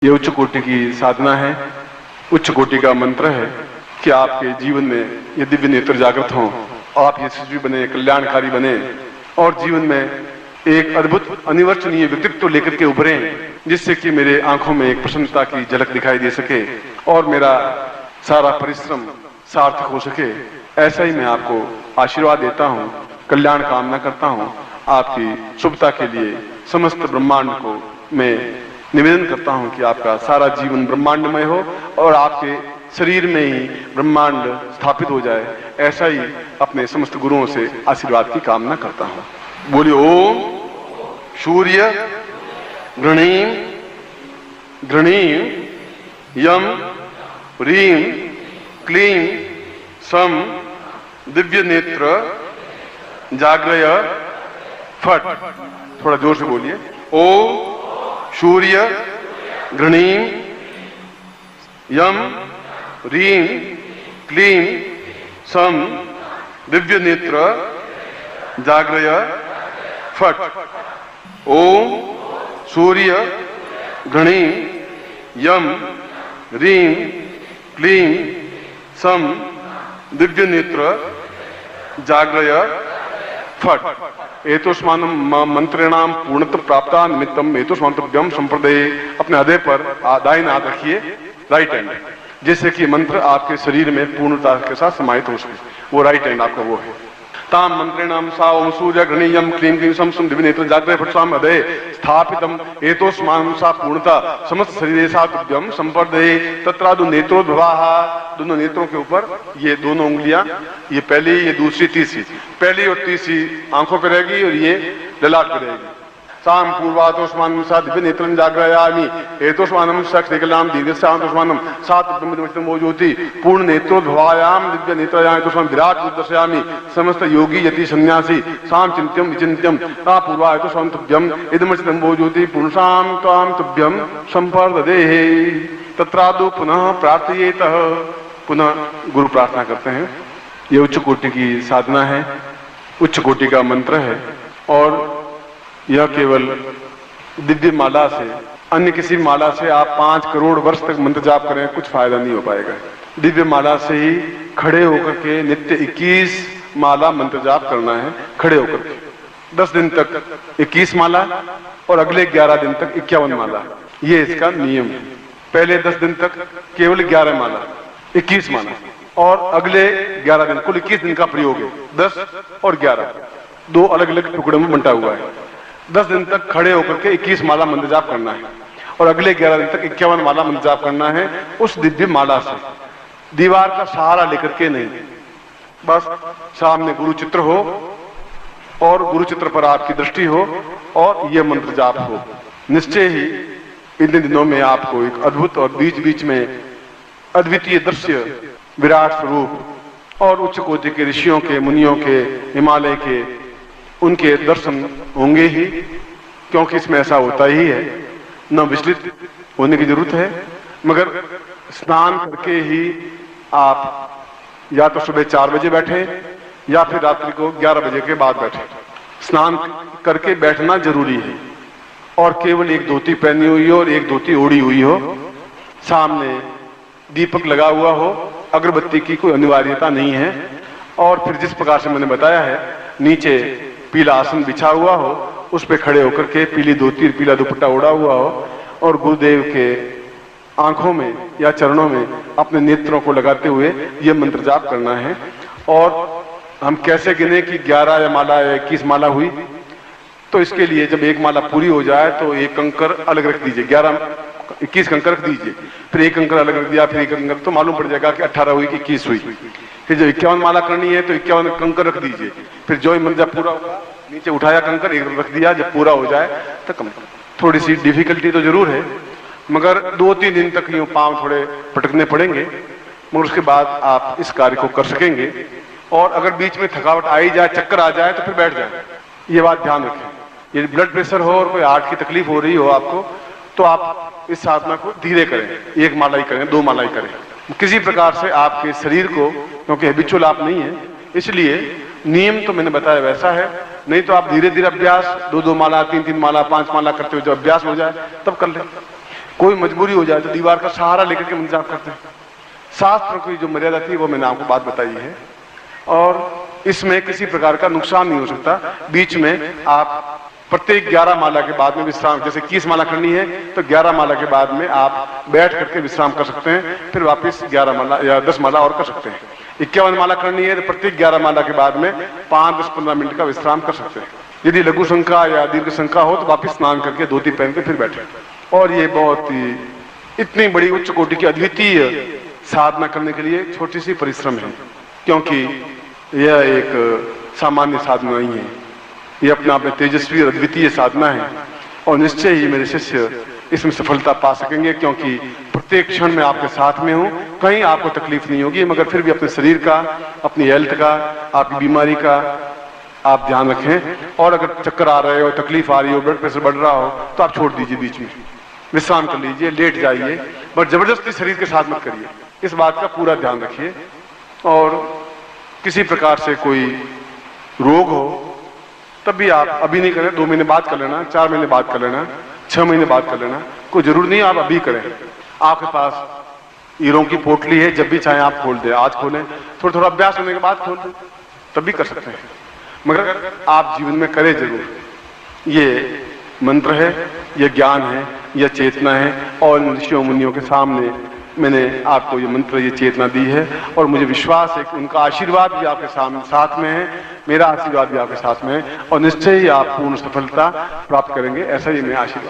ये उच्च कोटि की साधना है, उच्च कोटि का मंत्र है कि आपके जीवन में ये दिव्य नेत्र जागृत हों, आप यशस्वी बने, कल्याणकारी बने और जीवन में एक अद्भुत अनिवर्चनीय व्यक्तित्व लेकर के उभरे, जिससे कि मेरे आंखों में एक प्रसन्नता की झलक दिखाई दे सके और मेरा सारा परिश्रम सार्थक हो सके। ऐसा ही मैं आपको आशीर्वाद देता हूँ, कल्याण कामना करता हूँ। आपकी शुभता के लिए समस्त ब्रह्मांड को मैं निवेदन करता हूँ कि आपका सारा जीवन ब्रह्मांडमय हो और आपके शरीर में ही ब्रह्मांड स्थापित हो जाए। ऐसा ही अपने समस्त गुरुओं से आशीर्वाद की कामना करता हूँ। बोलिए ओम सूर्य गृणीम गृणीम यम रीम क्लीम सम दिव्य नेत्र जाग्रय फट। थोड़ा जोर से बोलिए। ओम सूर्य गृणीम यम रीम क्लीम सम दिव्य नेत्र जाग्रय फट। ओम सूर्य गृणीम यम रीम क्लीम सम दिव्य नेत्र जाग्रय फट। एतोस्मानं मंत्रेणाम पूर्णत्व प्राप्ता निमित्तम एतोस्मांतव्यम संप्रदये। अपने हृदय पर दाहिना हाथ रखिए, राइट हैंड, जिससे कि मंत्र आपके शरीर में पूर्णता के साथ समाहित हो सके। वो राइट हैंड आपका वो है। ताम मंत्रेणाम सा ओम सूर्य गृणीयम क्लीम क्लीम सम सम दिव्य नेत्र जाग्रय फट स्वाम हृदय स्थापितम एतोस्मानं सा पूर्णता समस्त शरीरे सा तुभ्यम संप्रदये। तत्रादु नेत्रोद्भवाः। दोनों नेत्रों के ऊपर ये दोनों उंगलियां, ये पहली, ये दूसरी, तीसरी, पहली और तीसरी आंखों पे रहेगी और ये ललाट पे रहेगी। साम पूर्वातोस्मानं सा दिव्य नेत्रं जाग्रयामि एतोस्मानं सक्षनिकलाम दीर्घस्यान्तोस्मानं सा तुभ्यम ज्योति पूर्ण नेत्रोद्भवायाम दिव्य नेत्रयाम एतोस्मानं विराट रूप दर्शयामि। समस्त योगी यति सन्यासी साम चिंत्यम विचिंत्यम सा पूर्वातोस्मानं तुभ्यम इदमचितं ज्योति पुरुषां त्वां तुभ्यम संपर्ददेहे। तत्रादु पुनः प्रार्थयेतः। पुनः गुरु प्रार्थना करते हैं। ये उच्च कोटि की साधना है, उच्च कोटि का मंत्र है और यह केवल दिव्य माला से, अन्य किसी माला से आप 5 करोड़ वर्ष तक मंत्र जाप करें कुछ फायदा नहीं हो पाएगा। दिव्य माला से ही खड़े होकर के नित्य 21 माला मंत्र जाप करना है। खड़े होकर के 10 दिन तक 21 माला और अगले 11 दिन तक 51 माला, ये इसका नियम है। पहले 10 दिन तक केवल 11 माला, 21 माला और अगले 11 दिन, कुल 21 दिन का प्रयोग है। 10 और 11 दो अलग अलग टुकड़ों में बंटा हुआ है। 10 दिन तक खड़े होकर के 21 माला मंत्र जाप करना है और अगले 11 दिन तक 51 माला मंत्र जाप करना है उस दिव्य माला से। दीवार का सहारा लेकर के नहीं, बस सामने गुरु चित्र हो और गुरु चित्र पर आपकी दृष्टि हो और यह मंत्र जाप हो। निश्चय ही इन दिनों में आपको एक अद्भुत और बीच बीच में अद्वितीय दृश्य, विराट स्वरूप और उच्च कोटि के ऋषियों के, मुनियों के, हिमालय के, उनके दर्शन होंगे ही, क्योंकि इसमें ऐसा होता ही है। न विचलित होने की जरूरत है, मगर स्नान करके ही आप या तो सुबह 4 बजे बैठे या फिर रात्रि को 11 बजे के बाद बैठे। स्नान करके बैठना जरूरी है और केवल एक धोती पहनी हुई हो और एक धोती ओढ़ी हुई हो, सामने दीपक लगा हुआ हो, अगरबत्ती की कोई अनिवार्यता नहीं है और फिर जिस प्रकार से मैंने बताया है, नीचे पीला आसन बिछा हुआ हो, उस पे खड़े होकर के पीली धोती, पीला दुपट्टा ओढ़ा हुआ हो और गुरुदेव के आंखों में या चरणों में अपने नेत्रों को लगाते हुए यह मंत्र जाप करना है। और हम कैसे गिने कि 11 माला या 21 माला हुई? तो इसके लिए जब एक माला पूरी हो जाए तो एक कंकर अलग रख दीजिए, 21 कंकर रख दीजिए, फिर एक कंकर अलग रख दिया, फिर एक कंकर, तो मालूम पड़ जाएगा कि 18 हुई कि 21 हुई। फिर जब 51 माला करनी है तो 51 कंकर रख दीजिए, फिर जो मंत्र जब पूरा होगा नीचे उठाया कंकर, एक रख दिया, जब पूरा हो जाए तो कम। थोड़ी सी डिफिकल्टी तो जरूर है, मगर 2-3 दिन तक यूं पांव थोड़े पटकने पड़ेंगे, मगर उसके बाद आप इस कार्य को कर सकेंगे। और अगर बीच में थकावट आई जाए, चक्कर आ जाए तो फिर बैठ जाए, ये बात ध्यान रखें। यदि ब्लड प्रेशर हो और कोई हार्ट की तकलीफ हो रही हो आपको, तो आप इस साधना को धीरे करें, 1 माला ही करें, 2 माला ही करें। किसी प्रकार से आपके शरीर को, क्योंकि हैबिचुअल आप नहीं है, इसलिए नियम तो मैंने बताया वैसा है, नहीं तो आप धीरे धीरे अभ्यास 2-2 माला, 3-3 माला, 5 माला करते हुए जब अभ्यास हो जाए तब कर लें। कोई मजबूरी हो जाए तो दीवार का सहारा लेकर के मंत्र जाप करते हैं। शास्त्र की जो मर्यादा थी वो मैंने आपको बात बताई है, और इसमें किसी प्रकार का नुकसान नहीं हो सकता। बीच में आप प्रत्येक 11 माला के बाद में विश्राम, जैसे 21 माला करनी है तो 11 माला के बाद में आप बैठ करके विश्राम कर सकते हैं, फिर वापस 11 माला या 10 माला और कर सकते हैं। 51 माला करनी है तो प्रत्येक 11 माला के बाद में 5, 10, 15 मिनट का विश्राम कर सकते हैं। यदि लघु शंका या दीर्घ शंका हो तो वापस स्नान करके धोती पहन के फिर बैठे। और ये बहुत ही इतनी बड़ी उच्च कोटि की अद्वितीय साधना करने के लिए छोटी सी परिश्रम है, क्योंकि यह एक सामान्य साधना नहीं है, ये अपने आप में तेजस्वी और अद्वितीय साधना है। और निश्चय ही मेरे शिष्य इसमें सफलता पा सकेंगे, क्योंकि प्रत्येक क्षण में आपके साथ में हूं, कहीं आपको तकलीफ नहीं होगी। मगर फिर भी अपने शरीर का, अपनी हेल्थ का, आपकी बीमारी का आप ध्यान रखें। और अगर चक्कर आ रहे हो, तकलीफ आ रही हो, ब्लड प्रेशर बढ़ रहा हो तो आप छोड़ दीजिए, बीच में विश्राम कर लीजिए, लेट जाइए, बट जबरदस्ती शरीर के साथ मत करिए। इस बात का पूरा ध्यान रखिए। और किसी प्रकार से कोई रोग हो तब भी आप अभी नहीं करें, 2 महीने बाद कर लेना, 4 महीने बाद कर लेना, 6 महीने बाद कर लेना, कोई जरूर नहीं आप अभी करें। आपके पास हीरों की पोटली है, जब भी चाहे आप खोल दें, आज खोलें, थोड़ा थोड़ा अभ्यास होने के बाद खोल दें, तब भी कर सकते हैं। मगर आप जीवन में करें जरूर। ये मंत्र है, यह ज्ञान है, यह चेतना है, और ऋषियों मुनियों के सामने मैंने आपको ये मंत्र, ये चेतना दी है, और मुझे विश्वास है कि उनका आशीर्वाद भी आपके साथ में है, मेरा आशीर्वाद भी आपके साथ में है, और निश्चय ही आप पूर्ण सफलता प्राप्त करेंगे, ऐसा ही मैं आशीर्वाद